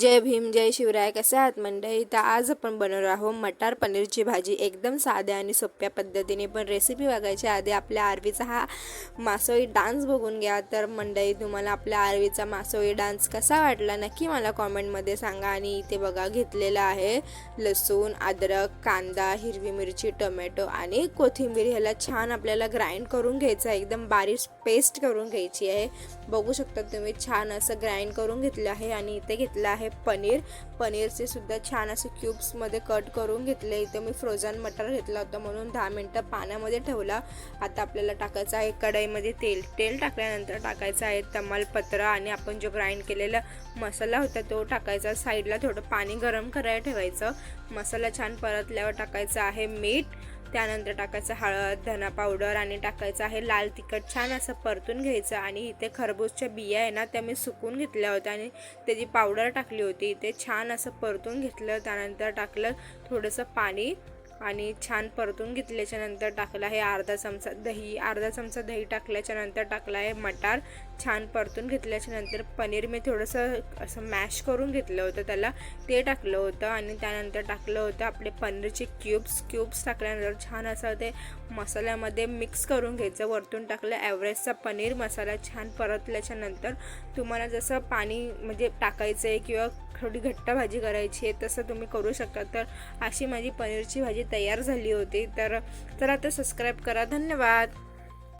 जय भीम जय शिवराय. कसे आहात मंडळी? तर आज आपण बनवणार आहोत मटार पनीरची भाजी. एकदम साध्या आणि सोप्या पद्धतीने. पण रेसिपी बघायच्या आधी आपल्या आरवीचा हा मासोळी डान्स बघून घ्या. तर मंडळी, तुम्हाला आपल्या आरवीचा मासोळी डान्स कसा वाटला नक्की मला कॉमेंटमध्ये सांगा. आणि इथे बघा घेतलेला आहे लसूण, अद्रक, कांदा, हिरवी मिरची, टोमॅटो आणि कोथिंबीर. ह्याला छान आपल्याला ग्राइंड करून घ्यायचं आहे. एकदम बारीक पेस्ट करून घ्यायची आहे. बघू शकता तुम्ही, छान असं ग्राइंड करून घेतलं आहे. आणि इथे घेतलं आहे पनीरचे सुद्धा छान असे क्यूब्समध्ये कट करून घेतले. इथे मी फ्रोझन मटर घेतला होता म्हणून 10 मिनटं पाण्यामध्ये ठेवला. आता आपल्याला टाकायचं आहे कढईमध्ये तेल टाकल्यानंतर टाकायचं आहे तमालपत्र आणि आपण जो ग्राइंड केलेला मसाला होता तो टाकायचा. साईडला थोडं पाणी गरम करायला ठेवायचं. मसाला छान परतल्यावर टाकायचं आहे मीठ, त्यानंतर टाकायचं हळद, धना पावडर आणि टाकायचं आहे लाल तिखट. छान असं परतून घ्यायचं. आणि इथे खरबूजच्या बिया आहे ना, त्या मी सुकून घेतल्या होत्या आणि त्याची पावडर टाकली होती. इथे छान असं परतून घेतलं. त्यानंतर टाकलं थोडंसं पाणी आणि छान परतून घेतल्याच्या नंतर टाकलं आहे अर्धा चमचा दही टाकल्याच्या नंतर टाकलं आहे मटार. छान परतून घेतल्याच्या नंतर पनीर मी थोडंसं असं मॅश करून घेतलं होतं, त्याला ते टाकलं होतं. आणि त्यानंतर टाकलं होतं आपले पनीरचे क्यूब्स टाकल्यानंतर छान असं ते मसाल्यामध्ये मिक्स करून घ्यायचं. वरतून टाकलं एव्हरेस्टचा पनीर मसाला. छान परतल्याच्या नंतर तुम्हाला जसं पाणी म्हणजे टाकायचं आहे किंवा थोडी घट्ट भाजी करायची आहे तसं तुम्ही करू शकता. तर अशी माझी पनीरची भाजी तयार झाली होती. तर आता सबस्क्राईब करा. धन्यवाद.